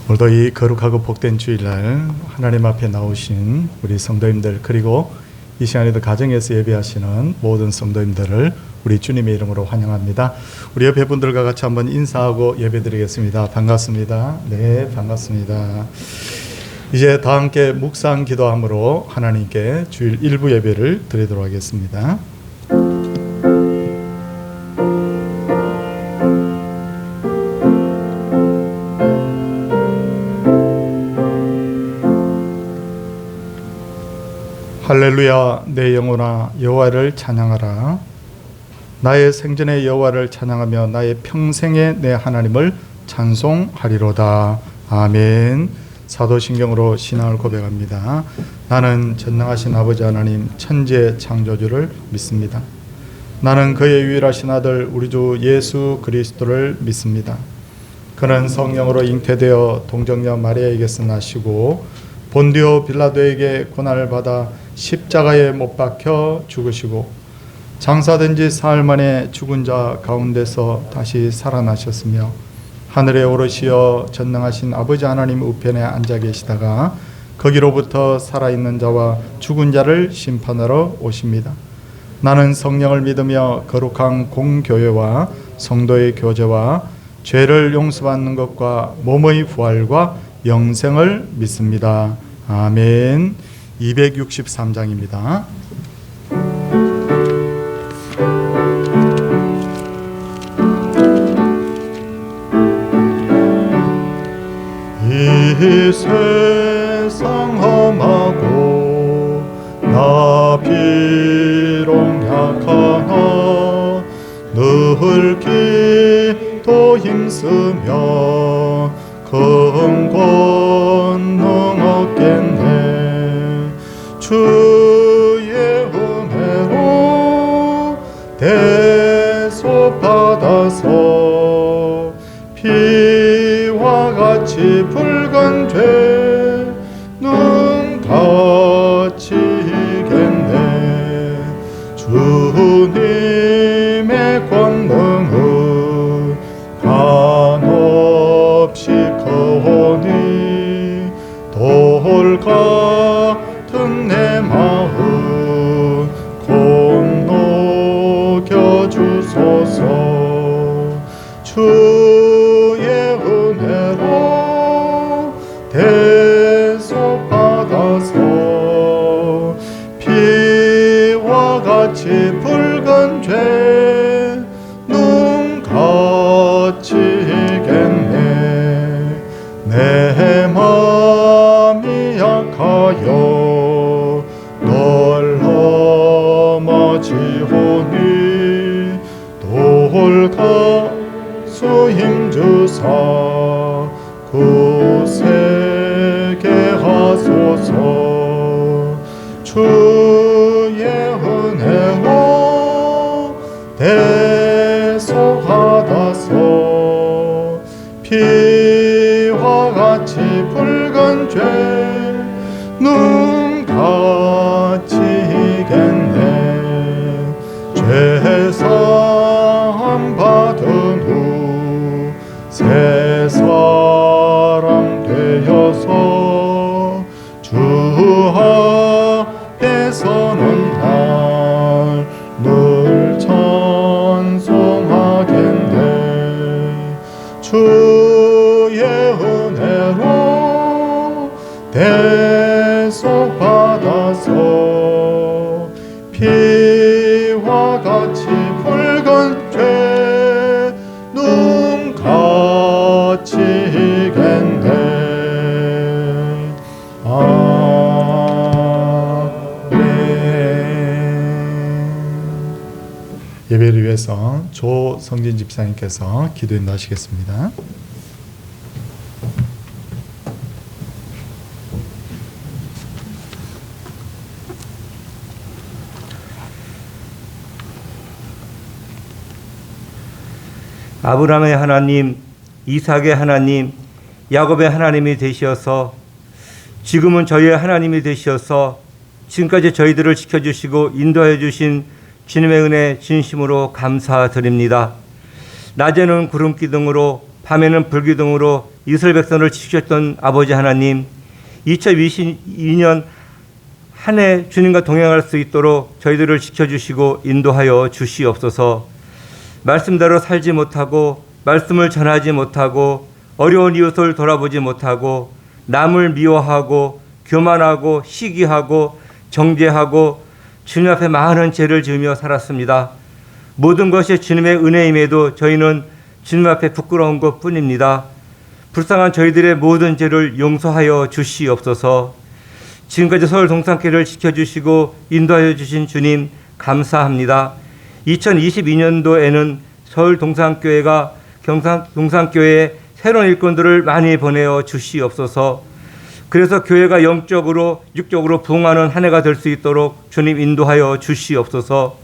오늘도 이 거룩하고 복된 주일날 하나님 앞에 나오신 우리 성도님들, 그리고 이 시간에도 가정에서 예배하시는 모든 성도님들을 우리 주님의 이름으로 환영합니다. 우리 옆에 분들과 같이 한번 인사하고 예배드리겠습니다. 반갑습니다. 네, 반갑습니다. 이제 다 함께 묵상 기도함으로 하나님께 주일 일부 예배를 드리도록 하겠습니다. 할렐루야. 내 영혼아 여호와를 찬양하라. 나의 생전의 여호와를 찬양하며 나의 평생의 내 하나님을 찬송하리로다. 아멘. 사도신경으로 신앙을 고백합니다. 나는 전능하신 아버지 하나님 천지의 창조주를 믿습니다. 나는 그의 유일하신 아들 우리 주 예수 그리스도를 믿습니다. 그는 성령으로 잉태되어 동정녀 마리아에게서 나시고 본디오 빌라도에게 고난을 받아 십자가에 못 박혀 죽으시고 장사된 지 사흘 만에 죽은 자 가운데서 다시 살아나셨으며 하늘에 오르시어 전능하신 아버지 하나님 우편에 앉아 계시다가 거기로부터 살아있는 자와 죽은 자를 심판하러 오십니다. 나는 성령을 믿으며 거룩한 공교회와 성도의 교제와 죄를 용서받는 것과 몸의 부활과 영생을 믿습니다. 아멘. 263장입니다. 이 세상 험하고 나 비록 약하나 늘 기도 힘쓰며 큰 권능 얻겠네. 주의 은혜로 대속 받아서 피와 같이 붉은 죄 눈같이 이겠네. 주님의 권능은 한없이 크오니 돌 같은 내 마음 곧 녹여주소서. 주의 은혜로 대속 받아서 피와 같이 붉은 죄 눈같이 이겠네. 내 마음이 약하여 널 넘어지오니 돌가수 힘주사 굳세게 하소서. 주의 은혜로 대속받아서 피와 같이 붉은 죄 눈같이 이겠네. 죄사함 받은 후 새 사람 되어서 주 앞에 서는 날 늘 찬송하겠네. 주의 은혜로 대속 받아서 피와 같이 붉은 죄 눈같이 이겠네. 아멘. 예배를 위해서 조성진 집사님께서 기도 인도하시겠습니다. 아브라함의 하나님, 이삭의 하나님, 야곱의 하나님이 되시어서 지금은 저희의 하나님이 되시어서 지금까지 저희들을 지켜주시고 인도해 주신 주님의 은혜 진심으로 감사드립니다. 낮에는 구름 기둥으로 밤에는 불기둥으로 이스라엘 백성을 지키셨던 아버지 하나님, 2022년 한 해 주님과 동행할 수 있도록 저희들을 지켜주시고 인도하여 주시옵소서. 말씀대로 살지 못하고 말씀을 전하지 못하고 어려운 이웃을 돌아보지 못하고 남을 미워하고 교만하고 시기하고 정죄하고 주님 앞에 많은 죄를 지으며 살았습니다. 모든 것이 주님의 은혜임에도 저희는 주님 앞에 부끄러운 것뿐입니다. 불쌍한 저희들의 모든 죄를 용서하여 주시옵소서. 지금까지 서울 동산교회를 지켜주시고 인도하여 주신 주님 감사합니다. 2022년도에는 서울 동산교회가 동산교회에 새로운 일꾼들을 많이 보내어 주시옵소서. 그래서 교회가 영적으로 육적으로 부흥하는 한 해가 될 수 있도록 주님 인도하여 주시옵소서.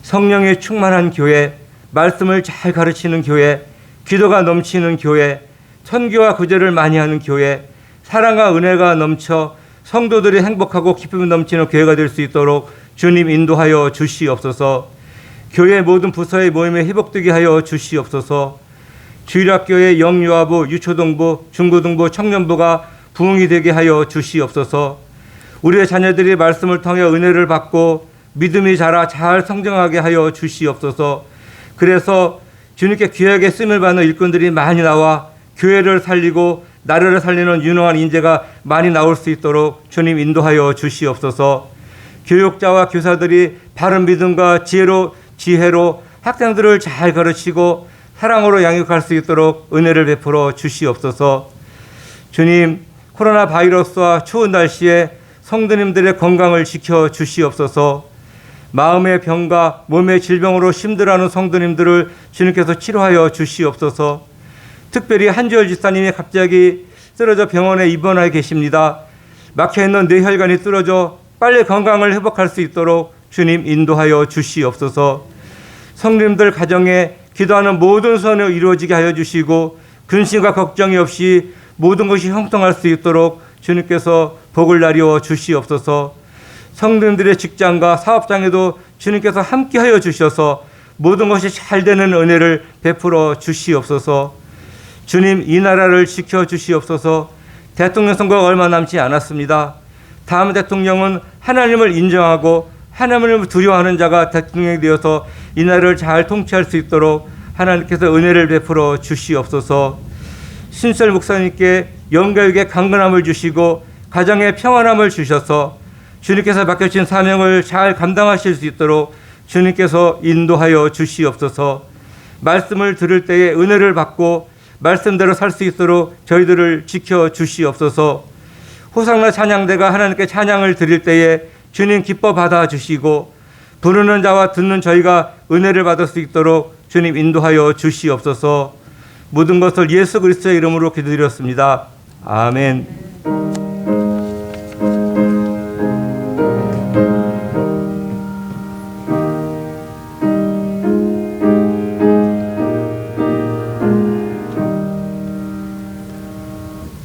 성령에 충만한 교회, 말씀을 잘 가르치는 교회, 기도가 넘치는 교회, 선교와 구제를 많이 하는 교회, 사랑과 은혜가 넘쳐 성도들이 행복하고 기쁨이 넘치는 교회가 될 수 있도록 주님 인도하여 주시옵소서. 교회 모든 부서의 모임에 회복되게 하여 주시옵소서. 주일학교의 영유아부, 유초등부, 중고등부, 청년부가 부흥이 되게 하여 주시옵소서. 우리의 자녀들이 말씀을 통해 은혜를 받고 믿음이 자라 잘 성장하게 하여 주시옵소서. 그래서 주님께 귀하게 쓰임을 받는 일꾼들이 많이 나와 교회를 살리고 나라를 살리는 유능한 인재가 많이 나올 수 있도록 주님 인도하여 주시옵소서. 교육자와 교사들이 바른 믿음과 지혜로 학생들을 잘 가르치고 사랑으로 양육할 수 있도록 은혜를 베풀어 주시옵소서. 주님, 코로나 바이러스와 추운 날씨에 성도님들의 건강을 지켜 주시옵소서. 마음의 병과 몸의 질병으로 힘들어하는 성도님들을 주님께서 치료하여 주시옵소서. 특별히 한주열 집사님이 갑자기 쓰러져 병원에 입원해 계십니다. 막혀있는 뇌혈관이 뚫어져 빨리 건강을 회복할 수 있도록 주님 인도하여 주시옵소서. 성도님들 가정에 기도하는 모든 소원을 이루어지게 하여 주시고 근심과 걱정이 없이 모든 것이 형통할 수 있도록 주님께서 복을 나리워 주시옵소서. 성도님들의 직장과 사업장에도 주님께서 함께하여 주셔서 모든 것이 잘 되는 은혜를 베풀어 주시옵소서. 주님, 이 나라를 지켜주시옵소서. 대통령 선거가 얼마 남지 않았습니다. 다음 대통령은 하나님을 인정하고 하나님을 두려워하는 자가 대통령이 되어서 이 나라를 잘 통치할 수 있도록 하나님께서 은혜를 베풀어 주시옵소서. 신설 목사님께 영가육에 강건함을 주시고 가정에 평안함을 주셔서 주님께서 맡겨주신 사명을 잘 감당하실 수 있도록 주님께서 인도하여 주시옵소서. 말씀을 들을 때에 은혜를 받고 말씀대로 살 수 있도록 저희들을 지켜 주시옵소서. 호상나 찬양대가 하나님께 찬양을 드릴 때에 주님 기뻐 받아주시고 부르는 자와 듣는 저희가 은혜를 받을 수 있도록 주님 인도하여 주시옵소서. 모든 것을 예수 그리스도의 이름으로 기도드렸습니다. 아멘.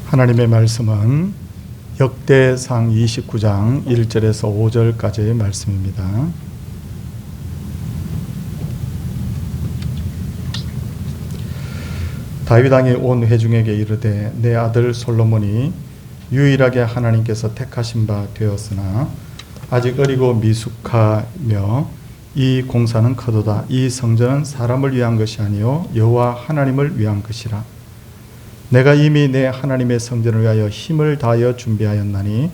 하나님의 말씀은 역대상 29장 1절에서 5절까지의 말씀입니다. 다윗 왕이 온 회중에게 이르되 내 아들 솔로몬이 유일하게 하나님께서 택하신 바 되었으나 아직 어리고 미숙하며 이 공사는 커도다. 이 성전은 사람을 위한 것이 아니요 여호와 하나님을 위한 것이라. 내가 이미 내 하나님의 성전을 위하여 힘을 다하여 준비하였나니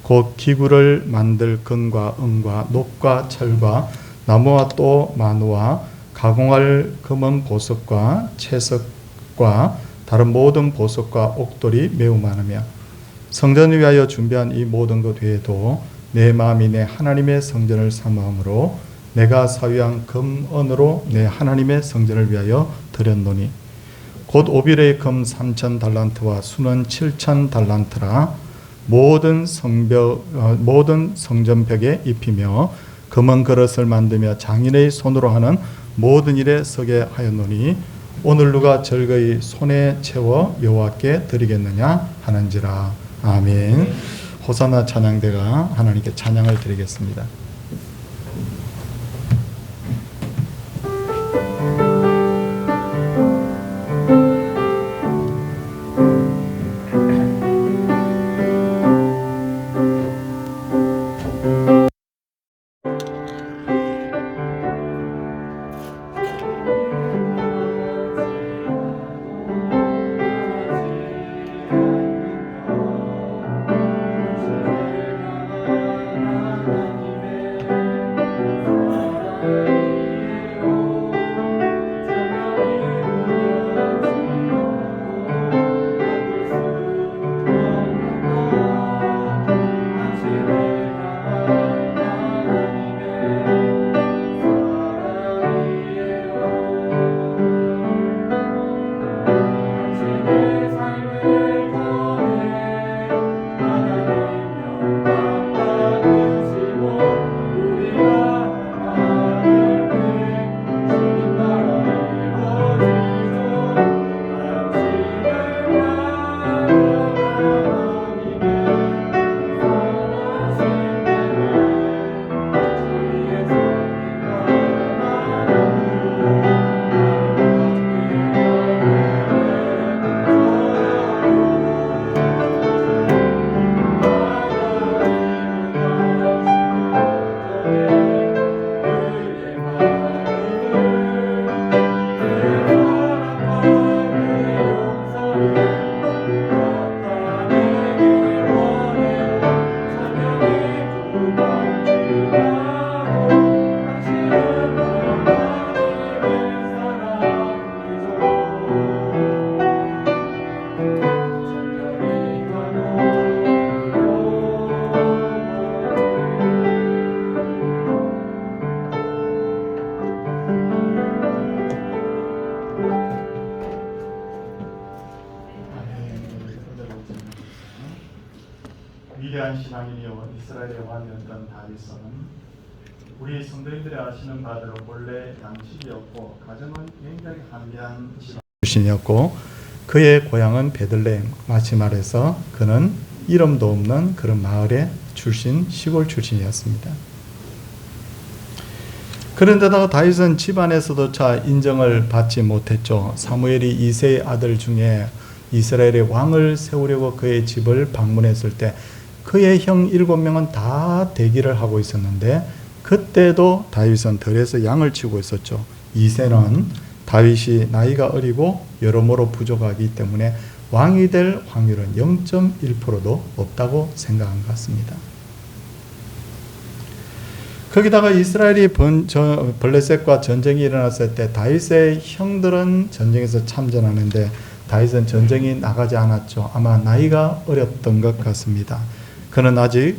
곧 기구를 만들 금과 은과 녹과 철과 나무와 또 마누와 가공할 금은 보석과 채석과 다른 모든 보석과 옥돌이 매우 많으며 성전을 위하여 준비한 이 모든 것 외에도 내 마음이 내 하나님의 성전을 사모함으로 내가 사위한 금은으로 내 하나님의 성전을 위하여 드렸노니 곧 오빌의 금 3,000 달란트와 수는 7,000 달란트라. 모든 성전벽에 입히며 금은 그릇을 만들며 장인의 손으로 하는 모든 일에 서게 하였노니 오늘 누가 절거히 손에 채워 여호와께 드리겠느냐 하는지라. 아멘. 호산나 찬양대가 하나님께 찬양을 드리겠습니다. 위대한 신앙인이요 이스라엘의 왕이었던 다윗은 우리 성도님들이 아시는 바대로 본래 양식이었고 가정은 굉장히 한미한 출신이었고 그의 고향은 베들레헴, 마치 말해서 그는 이름도 없는 그런 마을의 시골 출신이었습니다. 그런데다가 다윗은 집안에서조차 인정을 받지 못했죠. 사무엘이 이새의 아들 중에 이스라엘의 왕을 세우려고 그의 집을 방문했을 때 그의 형 7명은 다 대기를 하고 있었는데 그때도 다윗은 들에서 양을 치고 있었죠. 이새는 다윗이 나이가 어리고 여러모로 부족하기 때문에 왕이 될 확률은 0.1%도 없다고 생각한 것 같습니다. 거기다가 이스라엘이 블레셋과 전쟁이 일어났을 때 다윗의 형들은 전쟁에서 참전하는데 다윗은 전쟁이 나가지 않았죠. 아마 나이가 어렸던 것 같습니다. 그는 아직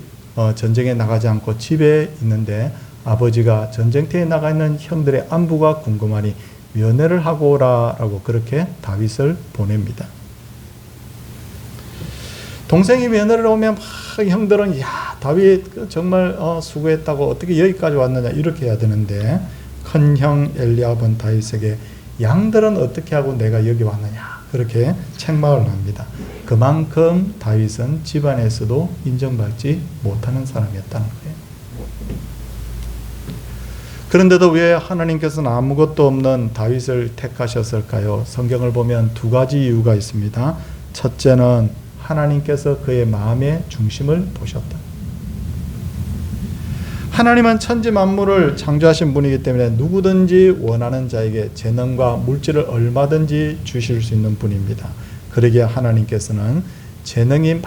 전쟁에 나가지 않고 집에 있는데 아버지가 전쟁터에 나가 있는 형들의 안부가 궁금하니 면회를 하고 오라라고 그렇게 다윗을 보냅니다. 동생이 면회를 오면 막 형들은 야 다윗 정말 수고했다고 어떻게 여기까지 왔느냐 이렇게 해야 되는데 큰형 엘리압은 다윗에게 양들은 어떻게 하고 내가 여기 왔느냐 그렇게 책망을 합니다. 그만큼 다윗은 집안에서도 인정받지 못하는 사람이었다는 거예요. 그런데도 왜 하나님께서는 아무것도 없는 다윗을 택하셨을까요? 성경을 보면 두 가지 이유가 있습니다. 첫째는 하나님께서 그의 마음의 중심을 보셨다. 하나님은 천지 만물을 창조하신 분이기 때문에 누구든지 원하는 자에게 재능과 물질을 얼마든지 주실 수 있는 분입니다. 그러기에 하나님께서는 재능이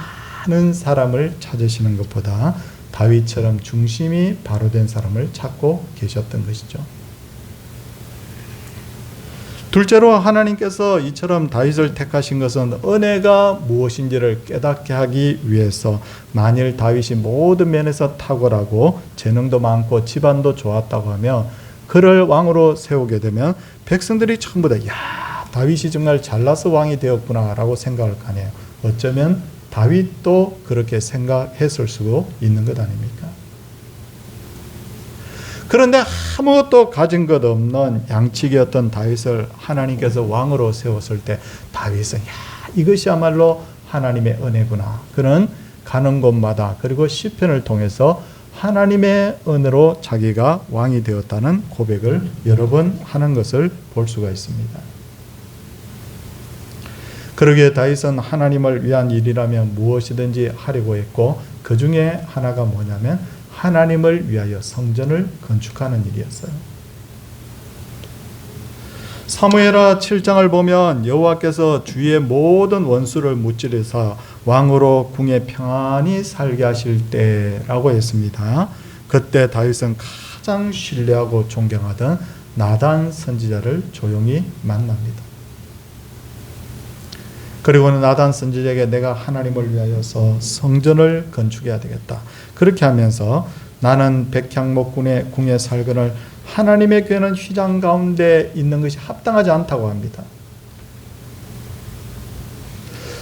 많은 사람을 찾으시는 것보다 다윗처럼 중심이 바로 된 사람을 찾고 계셨던 것이죠. 둘째로 하나님께서 이처럼 다윗을 택하신 것은 은혜가 무엇인지를 깨닫게 하기 위해서 만일 다윗이 모든 면에서 탁월하고 재능도 많고 집안도 좋았다고 하면 그를 왕으로 세우게 되면 백성들이 전부 다 야 다윗이 정말 잘나서 왕이 되었구나 라고 생각할 거 아니에요. 어쩌면 다윗도 그렇게 생각했을 수도 있는 것 아닙니까? 그런데 아무것도 가진 것 없는 양치기였던 다윗을 하나님께서 왕으로 세웠을 때 다윗은 야 이것이야말로 하나님의 은혜구나. 그는 가는 곳마다 그리고 시편을 통해서 하나님의 은혜로 자기가 왕이 되었다는 고백을 여러 번 하는 것을 볼 수가 있습니다. 그러기에 다윗은 하나님을 위한 일이라면 무엇이든지 하려고 했고 그 중에 하나가 뭐냐면 하나님을 위하여 성전을 건축하는 일이었어요. 사무엘하 7장을 보면 여호와께서 주의 모든 원수를 무찌르사 왕으로 궁에 평안히 살게 하실 때라고 했습니다. 그때 다윗은 가장 신뢰하고 존경하던 나단 선지자를 조용히 만납니다. 그리고는 나단 선지자에게 내가 하나님을 위하여서 성전을 건축해야 되겠다. 그렇게 하면서 나는 백향목 궁에 살거늘 하나님의 교회는 휘장 가운데 있는 것이 합당하지 않다고 합니다.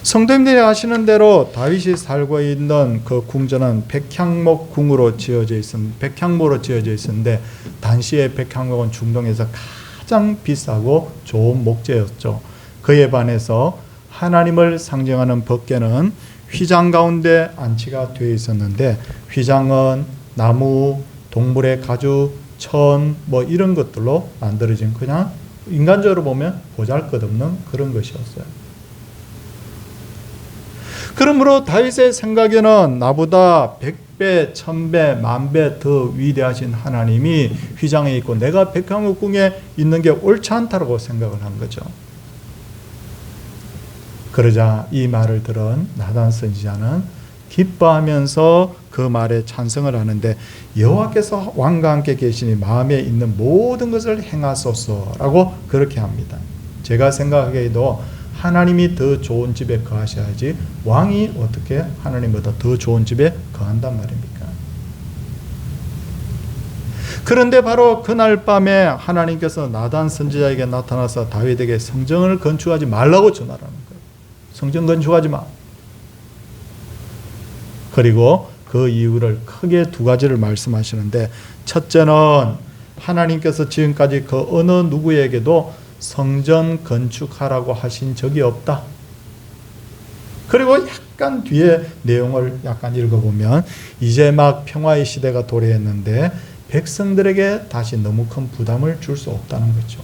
성도님들이 아시는 대로 다윗이 살고 있는 그 궁전은 백향목 궁으로 지어져 있습니다. 백향목으로 지어져 있었는데 당시에 백향목은 중동에서 가장 비싸고 좋은 목재였죠. 그에 반해서 하나님을 상징하는 법궤는 휘장 가운데 안치가 되어 있었는데 휘장은 나무, 동물의 가죽, 천 이런 것들로 만들어진 그냥 인간적으로 보면 보잘것없는 그런 것이었어요. 그러므로 다윗의 생각에는 나보다 100배, 1000배, 10,000배 더 위대하신 하나님이 휘장에 있고 내가 백향목 궁에 있는 게 옳지 않다고 생각을 한 거죠. 그러자 이 말을 들은 나단 선지자는 기뻐하면서 그 말에 찬성을 하는데 여호와께서 왕과 함께 계시니 마음에 있는 모든 것을 행하소서라고 그렇게 합니다. 제가 생각하기에도 하나님이 더 좋은 집에 거하셔야지 왕이 어떻게 하나님보다 더 좋은 집에 거한단 말입니까? 그런데 바로 그날 밤에 하나님께서 나단 선지자에게 나타나서 다윗에게 성전을 건축하지 말라고 전하라는 거예요. 성전 건축하지 마. 그리고 그 이유를 크게 두 가지를 말씀하시는데, 첫째는 하나님께서 지금까지 그 어느 누구에게도 성전 건축하라고 하신 적이 없다. 그리고 약간 뒤에 내용을 약간 읽어보면 이제 막 평화의 시대가 도래했는데 백성들에게 다시 너무 큰 부담을 줄 수 없다는 거죠.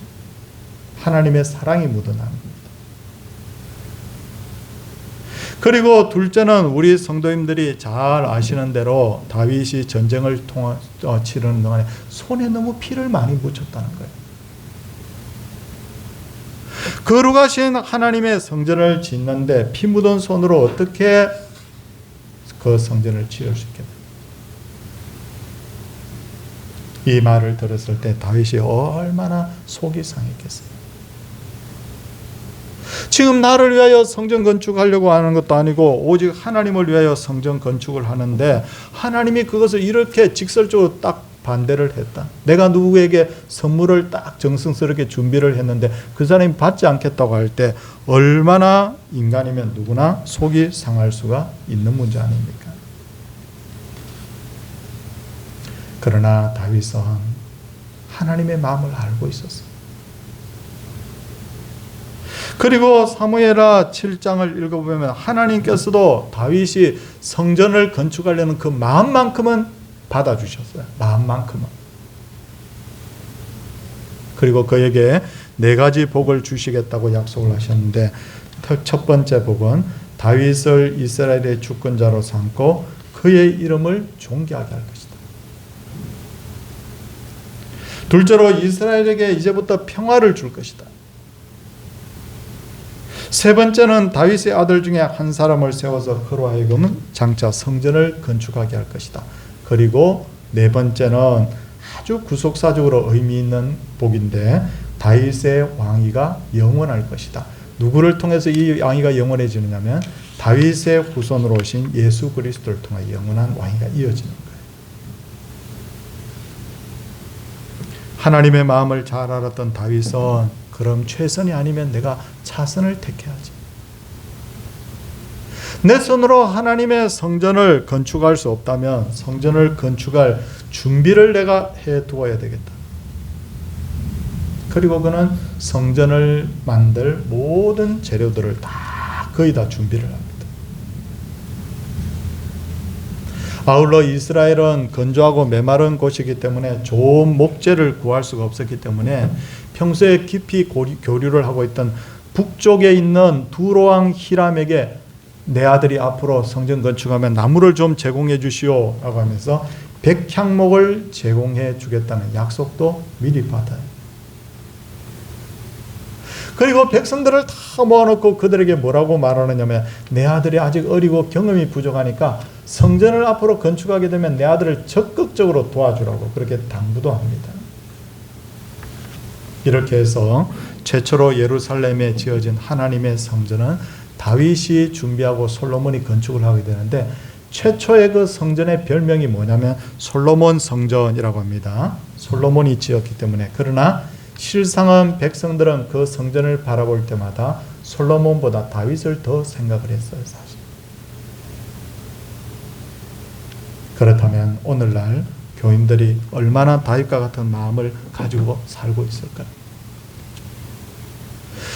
하나님의 사랑이 묻어나는 겁니다. 그리고 둘째는 우리 성도님들이 잘 아시는 대로 다윗이 전쟁을 치르는 동안에 손에 너무 피를 많이 묻혔다는 거예요. 거룩하신 하나님의 성전을 짓는데 피 묻은 손으로 어떻게 그 성전을 지을 수 있겠나? 이 말을 들었을 때 다윗이 얼마나 속이 상했겠어요. 지금 나를 위하여 성전 건축하려고 하는 것도 아니고 오직 하나님을 위하여 성전 건축을 하는데 하나님이 그것을 이렇게 직설적으로 딱 반대를 했다. 내가 누구에게 선물을 딱 정성스럽게 준비를 했는데 그 사람이 받지 않겠다고 할 때 얼마나 인간이면 누구나 속이 상할 수가 있는 문제 아닙니까? 그러나 다윗은 하나님의 마음을 알고 있었어요. 그리고 사무엘하 7장을 읽어보면 하나님께서도 다윗이 성전을 건축하려는 그 마음만큼은 받아주셨어요. 마음만큼은. 그리고 그에게 4가지 복을 주시겠다고 약속을 하셨는데 첫 번째 복은 다윗을 이스라엘의 주권자로 삼고 그의 이름을 존귀하게 할 것이다. 둘째로 이스라엘에게 이제부터 평화를 줄 것이다. 세 번째는 다윗의 아들 중에 한 사람을 세워서 그로 하여금 장차 성전을 건축하게 할 것이다. 그리고 네 번째는 아주 구속사적으로 의미 있는 복인데 다윗의 왕위가 영원할 것이다. 누구를 통해서 이 왕위가 영원해지느냐면 다윗의 후손으로 오신 예수 그리스도를 통해 영원한 왕위가 이어지는 거예요. 하나님의 마음을 잘 알았던 다윗은 그럼 최선이 아니면 내가 차선을 택해야지. 내 손으로 하나님의 성전을 건축할 수 없다면 성전을 건축할 준비를 내가 해두어야 되겠다. 그리고 그는 성전을 만들 모든 재료들을 거의 다 준비를 합니다. 아울러 이스라엘은 건조하고 메마른 곳이기 때문에 좋은 목재를 구할 수가 없었기 때문에 평소에 깊이 교류를 하고 있던 북쪽에 있는 두로왕 히람에게 내 아들이 앞으로 성전 건축하면 나무를 좀 제공해 주시오 라고 하면서 백향목을 제공해 주겠다는 약속도 미리 받아요. 그리고 백성들을 다 모아놓고 그들에게 뭐라고 말하느냐면 내 아들이 아직 어리고 경험이 부족하니까 성전을 앞으로 건축하게 되면 내 아들을 적극적으로 도와주라고 그렇게 당부도 합니다. 이렇게 해서 최초로 예루살렘에 지어진 하나님의 성전은 다윗이 준비하고 솔로몬이 건축을 하게 되는데 최초의 그 성전의 별명이 뭐냐면 솔로몬 성전이라고 합니다. 솔로몬이 지었기 때문에. 그러나 실상은 백성들은 그 성전을 바라볼 때마다 솔로몬보다 다윗을 더 생각을 했어요, 사실. 그렇다면 오늘날 교인들이 얼마나 다윗과 같은 마음을 가지고 살고 있을까요?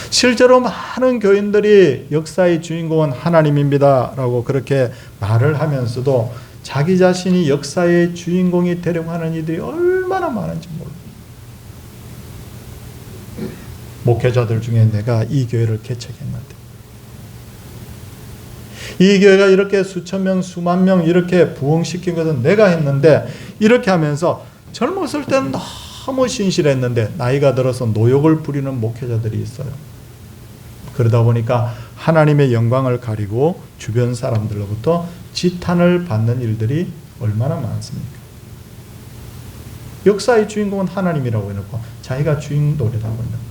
실제로 많은 교인들이 역사의 주인공은 하나님입니다 라고 그렇게 말을 하면서도 자기 자신이 역사의 주인공이 되려고 하는 이들이 얼마나 많은지 몰라요. 목회자들 중에 내가 이 교회를 개척했는데 이 교회가 이렇게 수천 명, 수만 명 이렇게 부흥시킨 것은 내가 했는데 이렇게 하면서 젊었을 때는 너무 신실했는데 나이가 들어서 노욕을 부리는 목회자들이 있어요. 그러다 보니까 하나님의 영광을 가리고 주변 사람들로부터 지탄을 받는 일들이 얼마나 많습니까? 역사의 주인공은 하나님이라고 해놓고 자기가 주인 노릇하고 있는 거예요.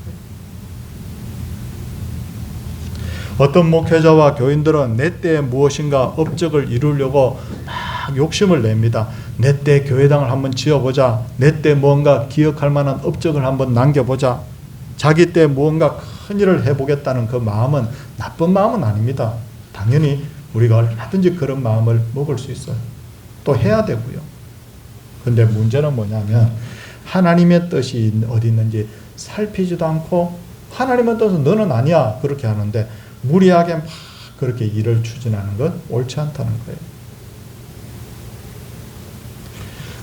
어떤 목회자와 교인들은 내 때에 무엇인가 업적을 이루려고 막 욕심을 냅니다. 내 때 교회당을 한번 지어보자. 내 때 뭔가 기억할 만한 업적을 한번 남겨보자. 자기 때 무언가 큰 일을 해보겠다는 그 마음은 나쁜 마음은 아닙니다. 당연히 우리가 얼마든지 그런 마음을 먹을 수 있어요. 또 해야 되고요. 근데 문제는 뭐냐면 하나님의 뜻이 어디 있는지 살피지도 않고 하나님의 뜻은 너는 아니야 그렇게 하는데 무리하게 막 그렇게 일을 추진하는 건 옳지 않다는 거예요.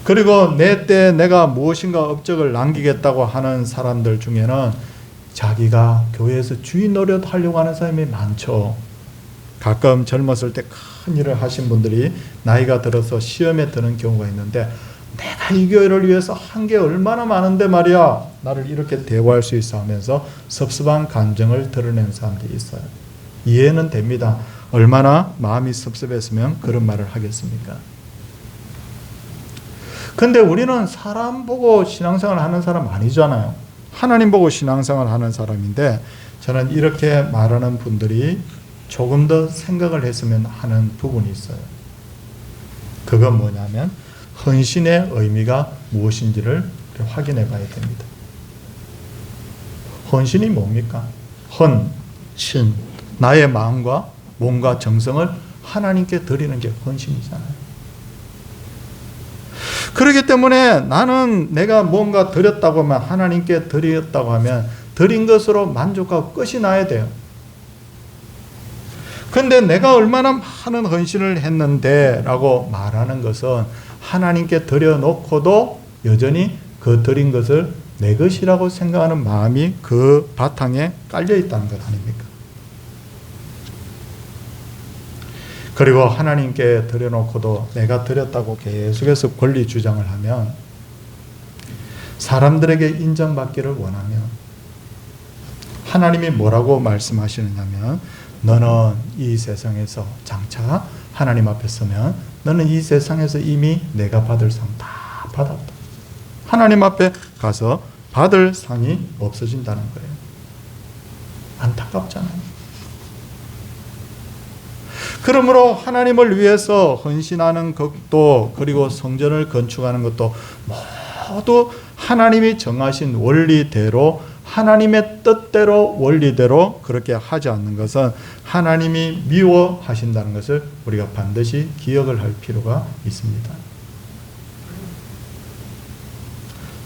그리고 내 때 내가 무엇인가 업적을 남기겠다고 하는 사람들 중에는 자기가 교회에서 주인 노릇 하려고 하는 사람이 많죠. 가끔 젊었을 때 큰 일을 하신 분들이 나이가 들어서 시험에 드는 경우가 있는데 내가 이 교회를 위해서 한 게 얼마나 많은데 말이야 나를 이렇게 대우할 수 있어 하면서 섭섭한 감정을 드러내는 사람들이 있어요. 이해는 됩니다. 얼마나 마음이 섭섭했으면 그런 말을 하겠습니까? 근데 우리는 사람 보고 신앙생활 하는 사람 아니잖아요. 하나님 보고 신앙생활 하는 사람인데 저는 이렇게 말하는 분들이 조금 더 생각을 했으면 하는 부분이 있어요. 그건 뭐냐면 헌신의 의미가 무엇인지를 확인해 봐야 됩니다. 헌신이 뭡니까? 헌신, 나의 마음과 몸과 정성을 하나님께 드리는 게 헌신이잖아요. 그렇기 때문에 나는 내가 뭔가 드렸다고 하면 하나님께 드렸다고 하면 드린 것으로 만족하고 끝이 나야 돼요. 근데 내가 얼마나 많은 헌신을 했는데 라고 말하는 것은 하나님께 드려놓고도 여전히 그 드린 것을 내 것이라고 생각하는 마음이 그 바탕에 깔려 있다는 것 아닙니까? 그리고 하나님께 드려놓고도 내가 드렸다고 계속해서 권리 주장을 하면 사람들에게 인정받기를 원하면 하나님이 뭐라고 말씀하시느냐면 너는 이 세상에서 장차 하나님 앞에 서면 너는 이 세상에서 이미 내가 받을 상 다 받았다. 하나님 앞에 가서 받을 상이 없어진다는 거예요. 안타깝잖아요. 그러므로 하나님을 위해서 헌신하는 것도 그리고 성전을 건축하는 것도 모두 하나님이 정하신 원리대로 하나님의 뜻대로 원리대로 그렇게 하지 않는 것은 하나님이 미워하신다는 것을 우리가 반드시 기억을 할 필요가 있습니다.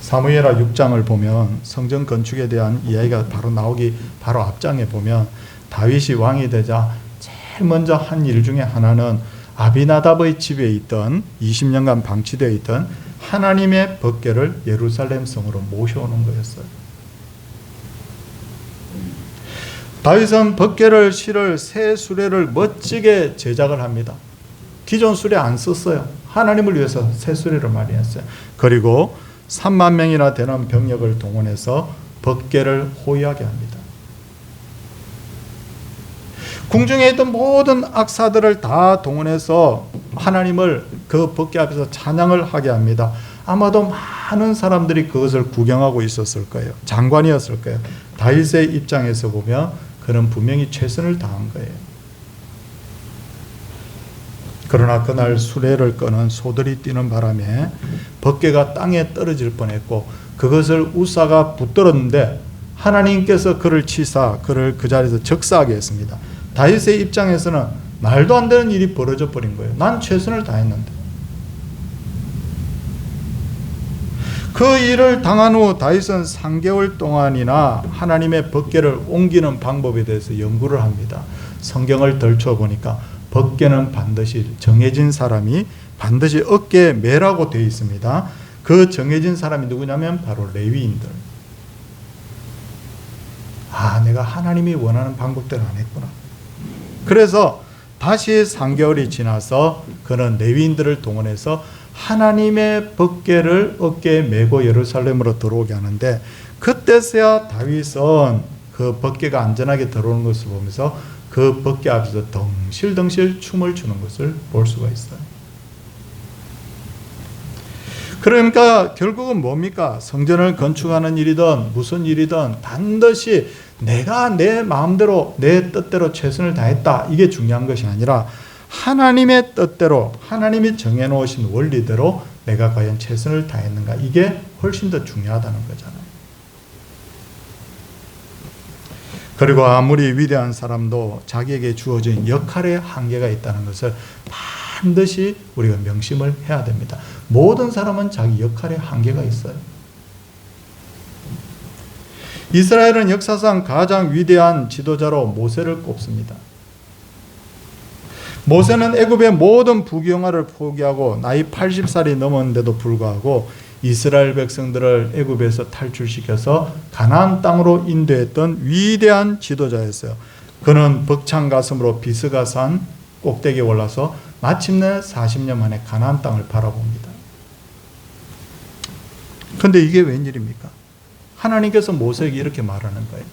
사무엘하 6장을 보면 성전 건축에 대한 이야기가 바로 나오기 바로 앞장에 보면 다윗이 왕이 되자 제일 먼저 한 일 중에 하나는 아비나답의 집에 있던 20년간 방치되어 있던 하나님의 법궤를 예루살렘 성으로 모셔오는 거였어요. 다윗은 법궤를 실을 새 수레를 멋지게 제작을 합니다. 기존 수레 안 썼어요. 하나님을 위해서 새 수레를 마련했어요. 그리고 3만 명이나 되는 병력을 동원해서 법궤를 호위하게 합니다. 궁중에 있던 모든 악사들을 다 동원해서 하나님을 그 법궤 앞에서 찬양을 하게 합니다. 아마도 많은 사람들이 그것을 구경하고 있었을 거예요. 장관이었을 거예요. 다윗의 입장에서 보면 그는 분명히 최선을 다한 거예요. 그러나 그날 수레를 끄는 소들이 뛰는 바람에 법궤가 땅에 떨어질 뻔했고 그것을 우사가 붙들었는데 하나님께서 그를 치사 그를 그 자리에서 적사하게 했습니다. 다윗의 입장에서는 말도 안 되는 일이 벌어져 버린 거예요. 난 최선을 다했는데. 그 일을 당한 후 다윗은 3개월 동안이나 하나님의 법궤를 옮기는 방법에 대해서 연구를 합니다. 성경을 덜쳐보니까 법궤는 반드시 정해진 사람이 반드시 어깨에 매라고 되어 있습니다. 그 정해진 사람이 누구냐면 바로 레위인들. 아, 내가 하나님이 원하는 방법대로 안 했구나. 그래서 다시 3개월이 지나서 그는 레위인들을 동원해서 하나님의 법궤를 어깨에 메고 예루살렘으로 들어오게 하는데 그때서야 다윗은 그 법궤가 안전하게 들어오는 것을 보면서 그 법궤 앞에서 덩실덩실 춤을 추는 것을 볼 수가 있어요. 그러니까 결국은 뭡니까? 성전을 건축하는 일이든 무슨 일이든 반드시 내가 내 마음대로 내 뜻대로 최선을 다했다. 이게 중요한 것이 아니라 하나님의 뜻대로 하나님이 정해놓으신 원리대로 내가 과연 최선을 다했는가. 이게 훨씬 더 중요하다는 거잖아요. 그리고 아무리 위대한 사람도 자기에게 주어진 역할의 한계가 있다는 것을 반드시 우리가 명심을 해야 됩니다. 모든 사람은 자기 역할의 한계가 있어요. 이스라엘은 역사상 가장 위대한 지도자로 모세를 꼽습니다. 모세는 애굽의 모든 부귀영화를 포기하고 나이 80살이 넘었는데도 불구하고 이스라엘 백성들을 애굽에서 탈출시켜서 가나안 땅으로 인도했던 위대한 지도자였어요. 그는 벅찬 가슴으로 비스가 산 꼭대기에 올라서 마침내 40년 만에 가나안 땅을 바라봅니다. 그런데 이게 웬일입니까? 하나님께서 모세에게 이렇게 말하는 거예요.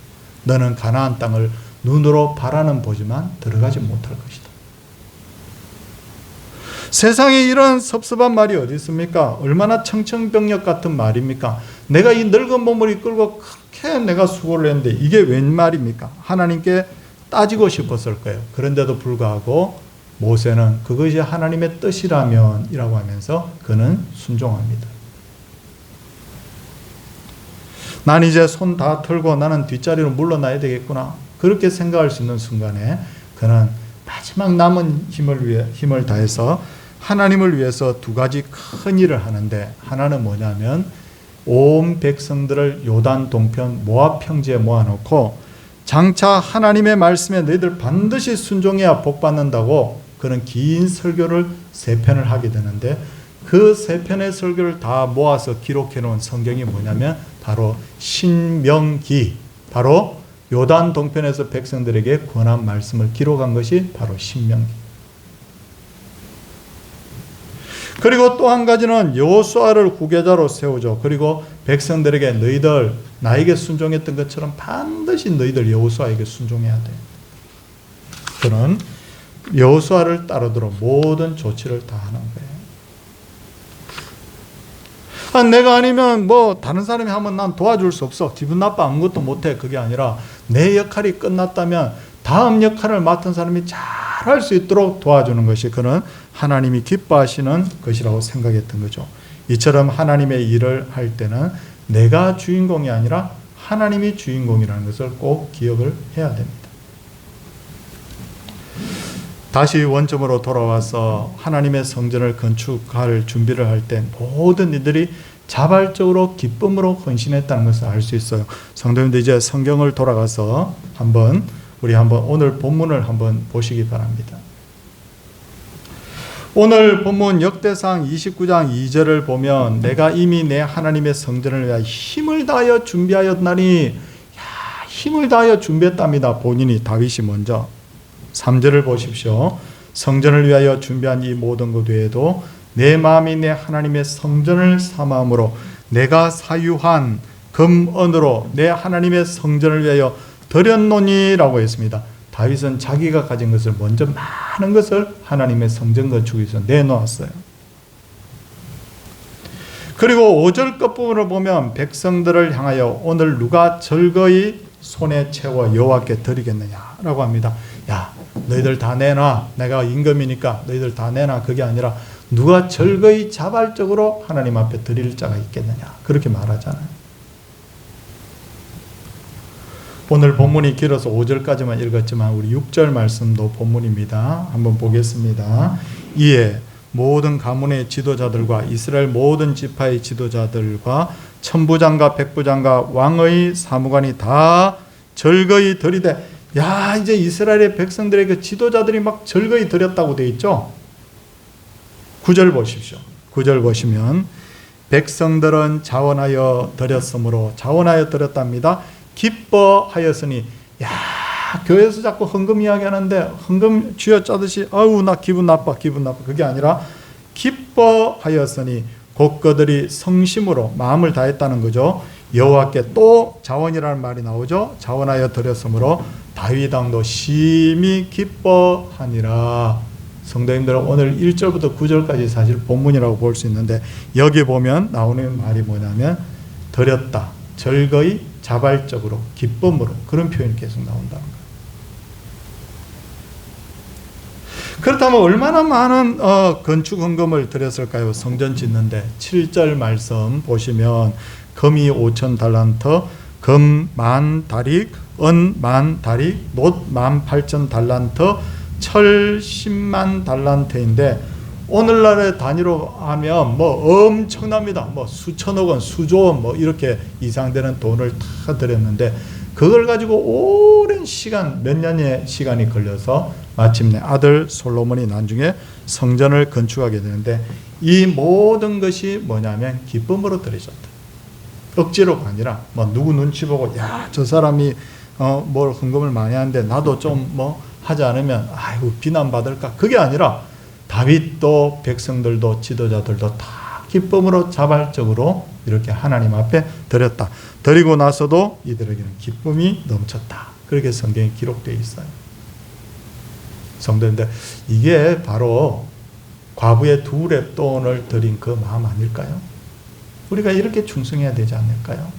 너는 가나안 땅을 눈으로 바라는 보지만 들어가지 못할 것이다. 세상에 이런 섭섭한 말이 어디 있습니까? 얼마나 청천벽력 같은 말입니까? 내가 이 늙은 몸을 이끌고 그렇게 내가 수고를 했는데 이게 웬 말입니까? 하나님께 따지고 싶었을 거예요. 그런데도 불구하고 모세는 그것이 하나님의 뜻이라면 이라고 하면서 그는 순종합니다. 난 이제 손 다 털고 나는 뒷자리로 물러나야 되겠구나. 그렇게 생각할 수 있는 순간에 그는 마지막 남은 힘을 다해서 하나님을 위해서 두 가지 큰 일을 하는데, 하나는 뭐냐면 온 백성들을 요단 동편 모압 평지에 모아놓고 장차 하나님의 말씀에 너희들 반드시 순종해야 복 받는다고 그는 긴 설교를 3편을 하게 되는데, 그 3편의 설교를 다 모아서 기록해 놓은 성경이 뭐냐면 바로 신명기, 바로 요단 동편에서 백성들에게 권한 말씀을 기록한 것이 바로 신명기. 그리고 또 한 가지는 여호수아를 후계자로 세우죠. 그리고 백성들에게 너희들 나에게 순종했던 것처럼 반드시 너희들 여호수아에게 순종해야 돼. 그는 여호수아를 따르도록 모든 조치를 다 하는 거예요. 내가 아니면 뭐 다른 사람이 하면 난 도와줄 수 없어. 기분 나빠. 아무것도 못해. 그게 아니라 내 역할이 끝났다면 다음 역할을 맡은 사람이 잘 할 수 있도록 도와주는 것이 그는 하나님이 기뻐하시는 것이라고 생각했던 거죠. 이처럼 하나님의 일을 할 때는 내가 주인공이 아니라 하나님이 주인공이라는 것을 꼭 기억을 해야 됩니다. 다시 원점으로 돌아와서 하나님의 성전을 건축할 준비를 할 때 모든 이들이 자발적으로 기쁨으로 헌신했다는 것을 알 수 있어요. 성도님들 이제 성경을 돌아가서 우리 오늘 본문을 한번 보시기 바랍니다. 오늘 본문 역대상 29장 2절을 보면 내가 이미 내 하나님의 성전을 위하여 힘을 다하여 준비하였나니, 힘을 다하여 준비했답니다. 본인이, 다윗이 먼저. 3절을 보십시오. 성전을 위하여 준비한 이 모든 것 외에도 내 마음이 내 하나님의 성전을 삼음으로 내가 사유한 금언으로 내 하나님의 성전을 위하여 드렸노니라고 했습니다. 다윗은 자기가 가진 것을 먼저 많은 것을 하나님의 성전 건축에 위해서 내놓았어요. 그리고 5절 끝부분을 보면 백성들을 향하여 오늘 누가 절거히 손에 채워 여호와께 드리겠느냐라고 합니다. 야, 너희들 다 내놔. 내가 임금이니까 너희들 다 내놔. 그게 아니라 누가 절거히 자발적으로 하나님 앞에 드릴 자가 있겠느냐. 그렇게 말하잖아요. 오늘 본문이 길어서 5절까지만 읽었지만 우리 6절 말씀도 본문입니다. 한번 보겠습니다. 이에 모든 가문의 지도자들과 이스라엘 모든 지파의 지도자들과 천부장과 백부장과 왕의 사무관이 다 절거히 드리되, 야, 이제 이스라엘의 백성들의 그 지도자들이 막 절거히 드렸다고 되어 있죠. 9절 보십시오. 9절 보시면 백성들은 자원하여 드렸으므로, 자원하여 드렸답니다. 기뻐하였으니, 야, 교회에서 자꾸 헌금 이야기하는데 헌금 쥐어짜듯이 아우 나 기분 나빠. 그게 아니라 기뻐하였으니 곧 그들이 성심으로 마음을 다했다는 거죠. 여호와께 또 자원이라는 말이 나오죠. 자원하여 드렸으므로 다윗 왕도 심히 기뻐하니라. 성도님들, 오늘 1절부터 9절까지 사실 본문이라고 볼 수 있는데 여기 보면 나오는 말이 뭐냐면 드렸다, 절거히, 자발적으로, 기쁨으로, 그런 표현이 계속 나온다는 거예요. 그렇다면 얼마나 많은 건축 헌금을 드렸을까요? 성전 짓는데 7절 말씀 보시면 금이 5,000달란트, 금 10,000다릭, 은 10,000다리, 놋 18,000달란트, 철 10만 달란트인데 오늘날의 단위로 하면 뭐 엄청납니다. 뭐 수천억 원, 수조 원 뭐 이렇게 이상되는 돈을 다 들였는데 그걸 가지고 오랜 시간, 몇 년의 시간이 걸려서 마침내 아들 솔로몬이 나중에 성전을 건축하게 되는데 이 모든 것이 뭐냐면 기쁨으로 드려졌다. 억지로가 아니라 뭐 누구 눈치 보고 야, 저 사람이 뭘 헌금을 많이 하는데 나도 좀 뭐 하지 않으면 아이고 비난받을까. 그게 아니라 다윗도 백성들도 지도자들도 다 기쁨으로 자발적으로 이렇게 하나님 앞에 드렸다. 드리고 나서도 이들에게는 기쁨이 넘쳤다. 그렇게 성경에 기록되어 있어요. 성도님들, 이게 바로 과부의 2렙돈을 드린 그 마음 아닐까요? 우리가 이렇게 충성해야 되지 않을까요?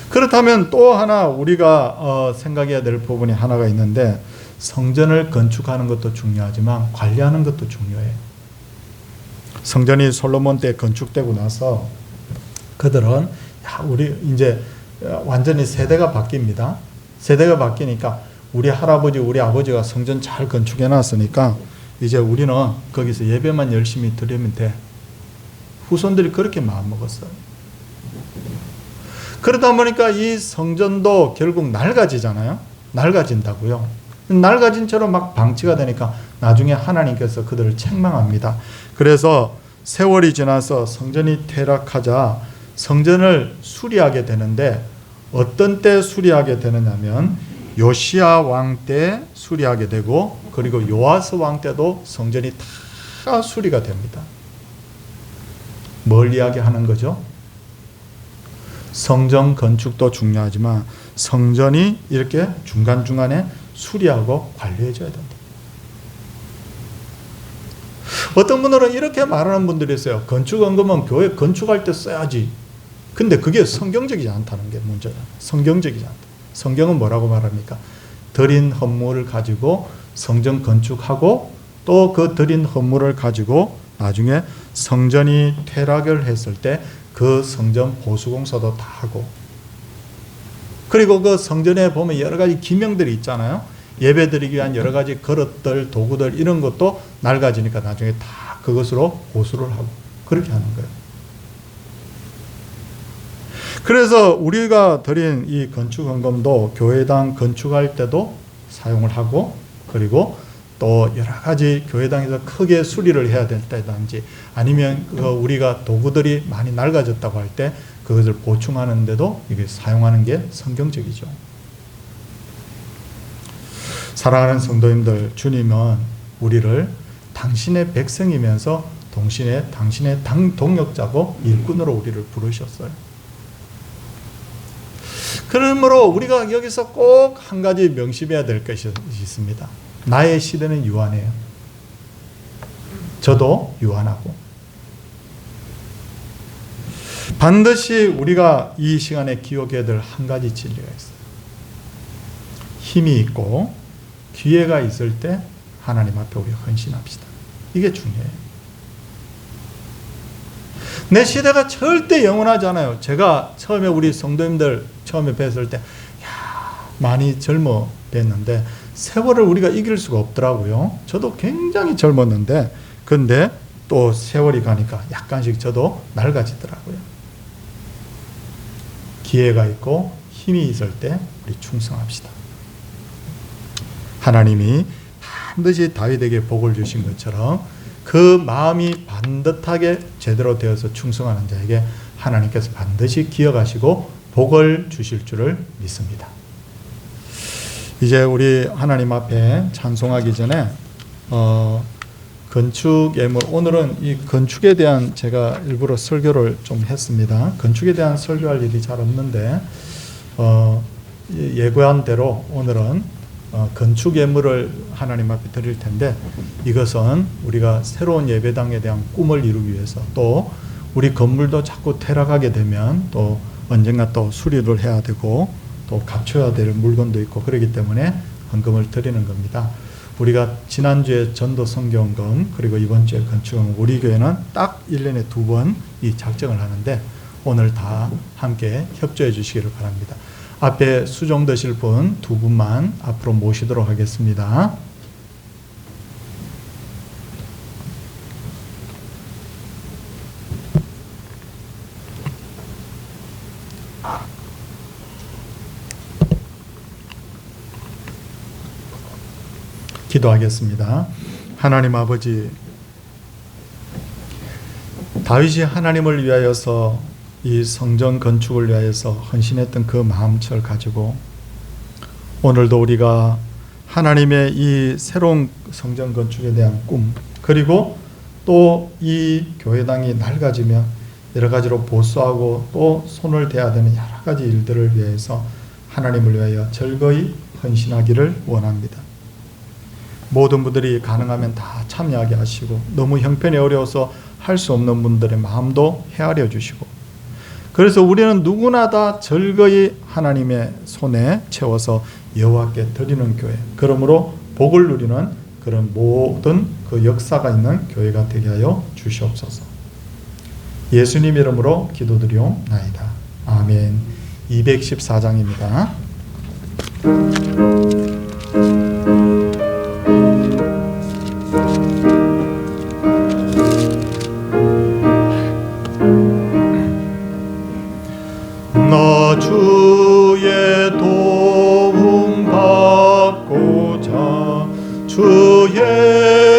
그렇다면 또 하나 우리가 생각해야 될 부분이 하나가 있는데 성전을 건축하는 것도 중요하지만 관리하는 것도 중요해요. 성전이 솔로몬 때 건축되고 나서 그들은 우리 이제 완전히 세대가 바뀝니다. 세대가 바뀌니까 우리 할아버지, 우리 아버지가 성전 잘 건축해 놨으니까 이제 우리는 거기서 예배만 열심히 드리면 돼. 후손들이 그렇게 마음먹었어요. 그러다 보니까 이 성전도 결국 낡아지잖아요. 낡아진다고요. 낡아진 채로 막 방치가 되니까 나중에 하나님께서 그들을 책망합니다. 그래서 세월이 지나서 성전이 퇴락하자 성전을 수리하게 되는데 어떤 때 수리하게 되느냐면 요시야 왕 때 수리하게 되고 그리고 요아스 왕 때도 성전이 다 수리가 됩니다. 뭘 이야기하는 거죠? 성전 건축도 중요하지만 성전이 이렇게 중간중간에 수리하고 관리해줘야 된다. 어떤 분들은 이렇게 말하는 분들이 있어요. 건축원금은 교회 건축할 때 써야지. 근데 그게 성경적이지 않다는 게 문제야. 성경적이지 않다. 성경은 뭐라고 말합니까? 드린 헌물을 가지고 성전 건축하고 또 그 드린 헌물을 가지고 나중에 성전이 퇴락을 했을 때 그 성전 보수공사도 다 하고 그리고 그 성전에 보면 여러 가지 기명들이 있잖아요. 예배드리기 위한 여러 가지 그릇들, 도구들 이런 것도 낡아지니까 나중에 다 그것으로 보수를 하고 그렇게 하는 거예요. 그래서 우리가 드린 이 건축헌금도 교회당 건축할 때도 사용을 하고 그리고 또 여러 가지 교회당에서 크게 수리를 해야 될 때든지 아니면 우리가 도구들이 많이 낡아졌다고 할 때 그것을 보충하는데도 이게 사용하는 게 성경적이죠. 사랑하는 성도님들, 주님은 우리를 당신의 백성이면서 동시에 당신의 동역자고 일꾼으로 우리를 부르셨어요. 그러므로 우리가 여기서 꼭 한 가지 명심해야 될 것이 있습니다. 나의 시대는 유한해요. 저도 유한하고. 반드시 우리가 이 시간에 기억해야 될 한 가지 진리가 있어요. 힘이 있고 기회가 있을 때 하나님 앞에 우리가 헌신합시다. 이게 중요해요. 내 시대가 절대 영원하잖아요. 제가 처음에 우리 성도님들 처음에 뵀을 때 많이 젊어 뵀는데 세월을 우리가 이길 수가 없더라고요. 저도 굉장히 젊었는데 근데 또 세월이 가니까 약간씩 저도 낡아지더라고요. 기회가 있고 힘이 있을 때 우리 충성합시다. 하나님이 반드시 다윗에게 복을 주신 것처럼 그 마음이 반듯하게 제대로 되어서 충성하는 자에게 하나님께서 반드시 기억하시고 복을 주실 줄을 믿습니다. 이제 우리 하나님 앞에 찬송하기 전에 건축 예물, 오늘은 이 건축에 대한 제가 일부러 설교를 좀 했습니다. 건축에 대한 설교할 일이 잘 없는데 예고한 대로 오늘은 건축 예물을 하나님 앞에 드릴 텐데 이것은 우리가 새로운 예배당에 대한 꿈을 이루기 위해서 또 우리 건물도 자꾸 퇴락하게 되면 또 언젠가 또 수리를 해야 되고 또 갖춰야 될 물건도 있고 그렇기 때문에 헌금을 드리는 겁니다. 우리가 지난주에 전도 성경금 그리고 이번 주에 건축금 우리 교회는 딱 1년에 2번 이 작정을 하는데 오늘 다 함께 협조해 주시기를 바랍니다. 앞에 수종 되실 분 두 분만 앞으로 모시도록 하겠습니다. 기도하겠습니다. 하나님 아버지, 다윗이 하나님을 위하여서 이 성전 건축을 위하여서 헌신했던 그 마음을 가지고 오늘도 우리가 하나님의 이 새로운 성전 건축에 대한 꿈, 그리고 또 이 교회당이 낡아지며 여러 가지로 보수하고 또 손을 대야 되는 여러 가지 일들을 위해서 하나님을 위하여 즐거이 헌신하기를 원합니다. 모든 분들이 가능하면 다 참여하게 하시고, 너무 형편이 어려워서 할 수 없는 분들의 마음도 헤아려 주시고, 그래서 우리는 누구나 다 즐거이 하나님의 손에 채워서 여호와께 드리는 교회, 그러므로 복을 누리는 그런 모든 그 역사가 있는 교회가 되게 하여 주시옵소서. 예수님 이름으로 기도드리옵나이다. 아멘. 214장입니다. 나 주의 도움 받고자 주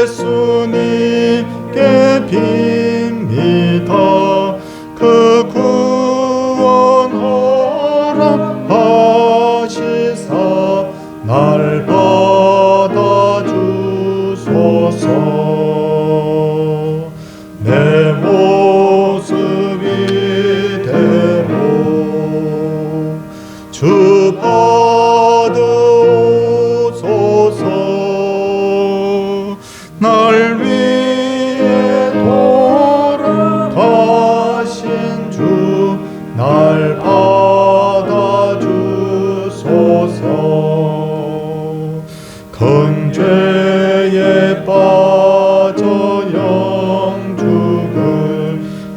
예수님께 빕니다. 그 구원 허락하시사 날 받아주소서. 내 모습 이대로 주 받으소서. 날 위해 돌아가신 주 날 받아주소서. 건죄에 빠져 영죽을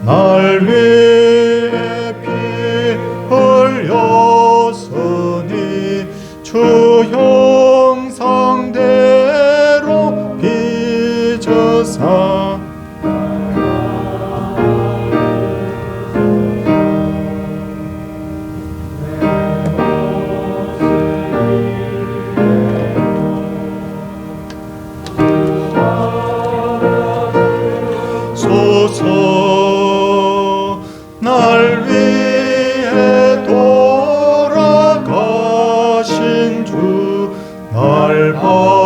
날 위해 피 흘렸으니 주 형상대로 빚으사 소서. 날 위해 돌아가신 주 날 받아주소서.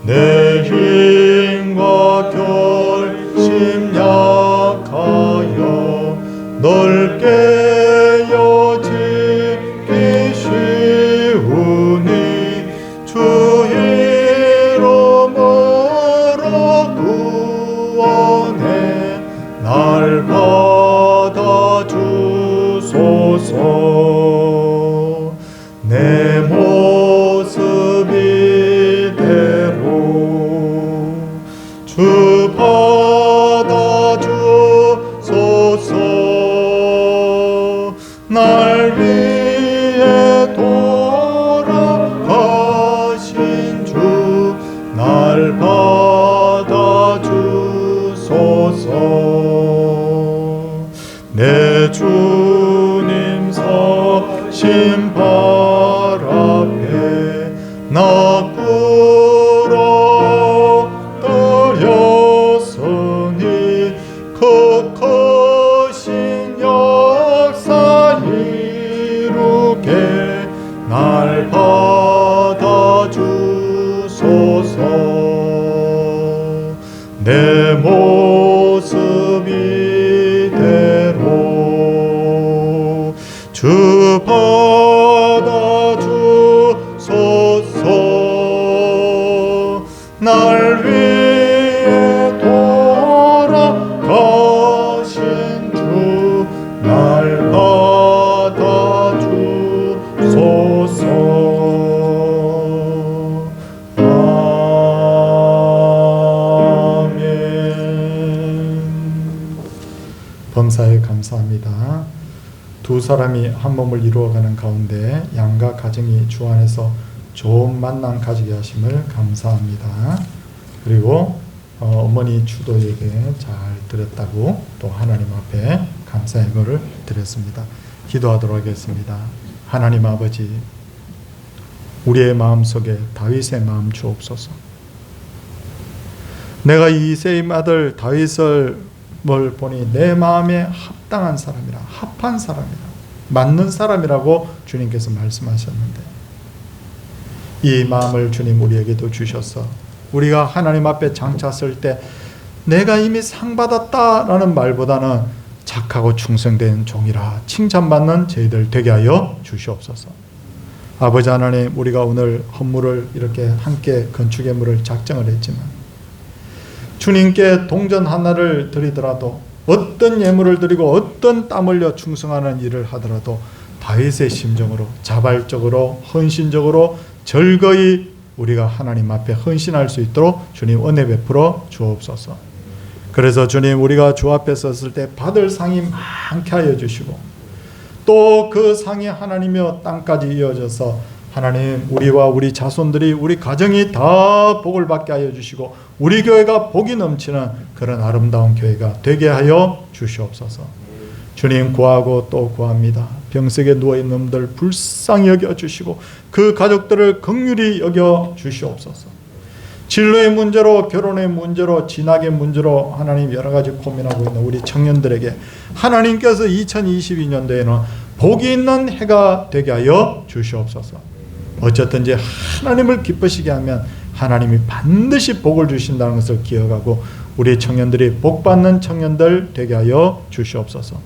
내 힘과 결심 약하여 널 깨어지기 쉬우니 주 이름으로 구원해 날 받아주소서. 내 모습 이대로 주 받아주소서. 날 위해 돌아가신 주 날 받아주소서. 내 주님 서신 발 앞에 나 꿇어뜨렸으니 그 크신 역사 이루게 날 받아주소서. 내 모습 이대로 주 받아주소서. 날 위해 돌아가신 주 날 받아주소서. 아멘. 사람이 한 몸을 이루어가는 가운데 양가 가정이 주 안에서 좋은 만남 가지게 하심을 감사합니다. 그리고 어머니 추도에게 잘 드렸다고 또 하나님 앞에 감사의 말을 드렸습니다. 기도하도록 하겠습니다. 하나님 아버지, 우리의 마음속에 다윗의 마음 주옵소서. 내가 이새의 아들 다윗을 보니 내 마음에 합당한 사람이라, 합한 사람이라, 맞는 사람이라고 주님께서 말씀하셨는데, 이 마음을 주님 우리에게도 주셔서 우리가 하나님 앞에 장차 설 때 내가 이미 상 받았다라는 말보다는 착하고 충성된 종이라 칭찬받는 저희들 되게 하여 주시옵소서. 아버지 하나님, 우리가 오늘 헌물을 이렇게 함께 건축예물을 작정을 했지만 주님께 동전 하나를 드리더라도, 어떤 예물을 드리고 어떤 땀 흘려 충성하는 일을 하더라도 다윗의 심정으로 자발적으로 헌신적으로 절거히 우리가 하나님 앞에 헌신할 수 있도록 주님 은혜 베풀어 주옵소서. 그래서 주님, 우리가 주 앞에 섰을 때 받을 상이 많게 하여 주시고, 또 그 상이 하나님이여 땅까지 이어져서 하나님, 우리와 우리 자손들이, 우리 가정이 다 복을 받게 하여 주시고 우리 교회가 복이 넘치는 그런 아름다운 교회가 되게 하여 주시옵소서. 주님, 구하고 또 구합니다. 병석에 누워있는 놈들 불쌍히 여겨주시고 그 가족들을 긍휼히 여겨주시옵소서. 진로의 문제로, 결혼의 문제로, 진학의 문제로 하나님 여러 가지 고민하고 있는 우리 청년들에게 하나님께서 2022년도에는 복이 있는 해가 되게 하여 주시옵소서. 어쨌든지 하나님을 기쁘시게 하면 하나님이 반드시 복을 주신다는 것을 기억하고 우리 청년들이 복받는 청년들 되게 하여 주시옵소서.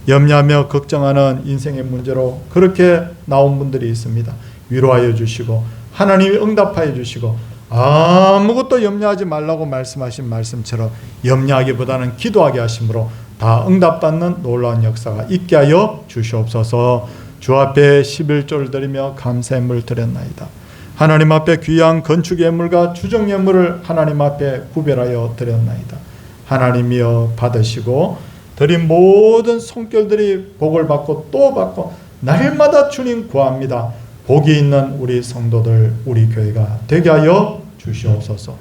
염려하며 걱정하는 인생의 문제로 그렇게 나온 분들이 있습니다. 위로하여 주시고 하나님이 응답하여 주시고 아무것도 염려하지 말라고 말씀하신 말씀처럼 염려하기보다는 기도하게 하심으로 다 응답받는 놀라운 역사가 있게 하여 주시옵소서. 주 앞에 11조를 드리며 감사의 물 드렸나이다. 하나님 앞에 귀한 건축 예물과 주정 예물을 하나님 앞에 구별하여 드렸나이다. 하나님이여 받으시고 드린 모든 손길들이 복을 받고 또 받고 날마다 주님 구합니다. 복이 있는 우리 성도들, 우리 교회가 되게 하여 주시옵소서.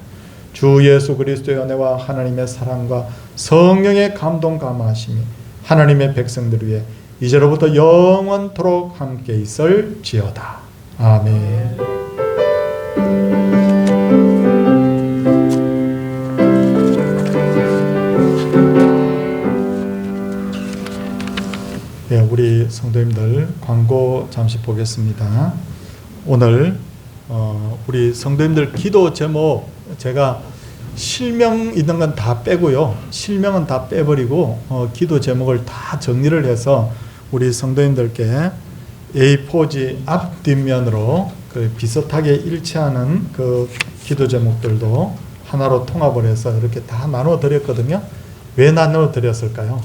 주 예수 그리스도의 은혜와 하나님의 사랑과 성령의 감동 감화하심이 하나님의 백성들 위해 이제로부터 영원토록 함께 있을지어다. 아멘. 네, 우리 성도님들 광고 잠시 보겠습니다. 오늘 우리 성도님들 기도 제목, 제가 실명 있는 건 다 빼고요, 실명은 다 빼버리고 기도 제목을 다 정리를 해서 우리 성도님들께 A4지 앞 뒷면으로 그 비슷하게 일치하는 그 기도 제목들도 하나로 통합을 해서 이렇게 다 나눠 드렸거든요. 왜 나눠 드렸을까요?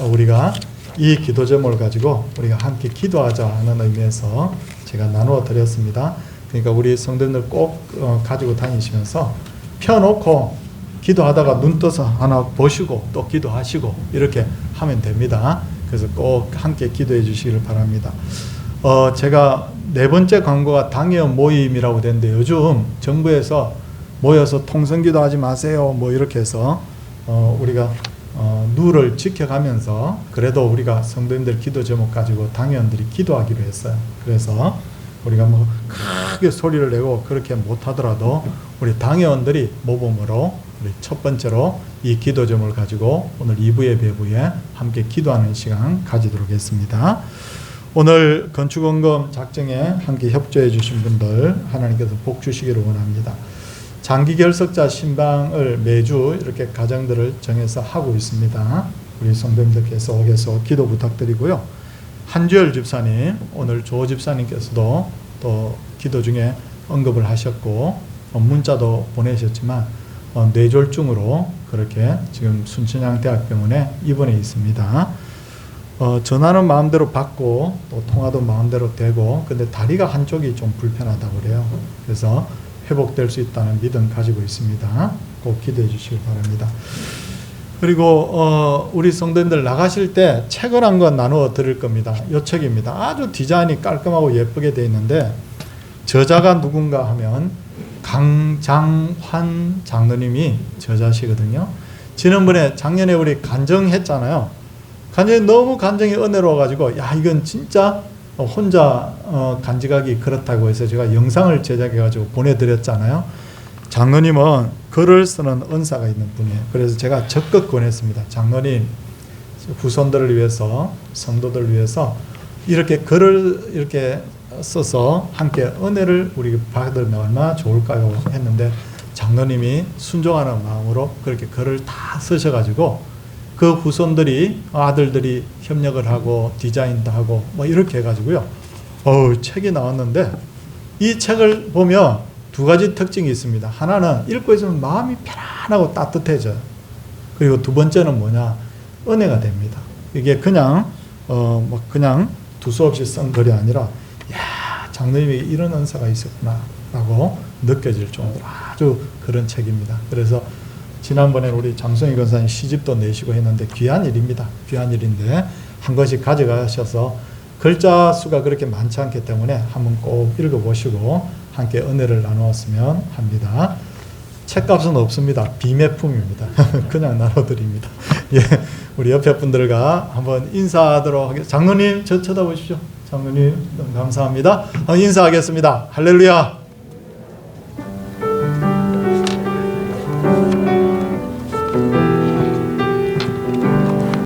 우리가 이 기도 제목을 가지고 우리가 함께 기도하자 하는 의미에서 제가 나누어 드렸습니다. 그러니까 우리 성도님들 꼭 가지고 다니시면서 펴놓고 기도하다가 눈 떠서 하나 보시고 또 기도하시고 이렇게 하면 됩니다. 그래서 꼭 함께 기도해 주시기를 바랍니다. 제가 네 번째 광고가 당회원 모임이라고 되는데 요즘 정부에서 모여서 통성기도 하지 마세요 뭐 이렇게 해서 우리가 룰을 지켜가면서 그래도 우리가 성도님들 기도 제목 가지고 당회원들이 기도하기로 했어요. 그래서 우리가 뭐 크게 소리를 내고 그렇게 못하더라도 우리 당회원들이 모범으로 우리 첫 번째로 이 기도 제목을 가지고 오늘 2부 예배 후에 함께 기도하는 시간 가지도록 했습니다. 오늘 건축원금 작정에 함께 협조해 주신 분들 하나님께서 복 주시기를 원합니다. 장기 결석자 신방을 매주 이렇게 가정들을 정해서 하고 있습니다. 우리 성도님들께서 오셔서 기도 부탁드리고요. 한주열 집사님, 오늘 조 집사님께서도 또 기도 중에 언급을 하셨고 문자도 보내셨지만 뇌졸중으로 그렇게 지금 순천향대학병원에 입원해 있습니다. 전화는 마음대로 받고 또 통화도 마음대로 되고 근데 다리가 한쪽이 좀 불편하다고 그래요. 그래서 회복될 수 있다는 믿음 가지고 있습니다. 꼭 기도해 주시기 바랍니다. 그리고 우리 성도님들 나가실 때 책을 한 권 나누어 드릴 겁니다. 이 책입니다. 아주 디자인이 깔끔하고 예쁘게 되어 있는데 저자가 누군가 하면 강장환 장로님이 저자시거든요. 지난번에 작년에 우리 간정했잖아요. 간정이 너무 간정이 은혜로워가지고 야 이건 진짜 혼자 간직하기 그렇다고 해서 제가 영상을 제작해가지고 보내드렸잖아요. 장로님은 글을 쓰는 은사가 있는 분이에요. 그래서 제가 적극 권했습니다. 장로님 후손들을 위해서 성도들을 위해서 이렇게 글을 이렇게 써서 함께 은혜를 우리 받으면 얼마나 좋을까요 했는데 장로님이 순종하는 마음으로 그렇게 글을 다 쓰셔가지고 그 후손들이 아들들이 협력을 하고 디자인도 하고 뭐 이렇게 해가지고요. 책이 나왔는데 이 책을 보면 두 가지 특징이 있습니다. 하나는 읽고 있으면 마음이 편안하고 따뜻해져요. 그리고 두 번째는 뭐냐? 은혜가 됩니다. 이게 그냥 그냥 두서없이 쓴 글이 아니라 야 장로님이 이런 은사가 있었구나라고 느껴질 정도로 아주 그런 책입니다. 그래서 지난번에 우리 장성희 권사님 시집도 내시고 했는데 귀한 일입니다. 귀한 일인데 한 권씩 가져가셔서 글자 수가 그렇게 많지 않기 때문에 한번 꼭 읽어보시고 함께 은혜를 나누었으면 합니다. 책값은 없습니다. 비매품입니다. 그냥 나눠드립니다. 예, 우리 옆에 분들과 한번 인사하도록 하겠습니다. 장로님 저 쳐다보십시오. 장로님 너무 감사합니다. 인사하겠습니다. 할렐루야.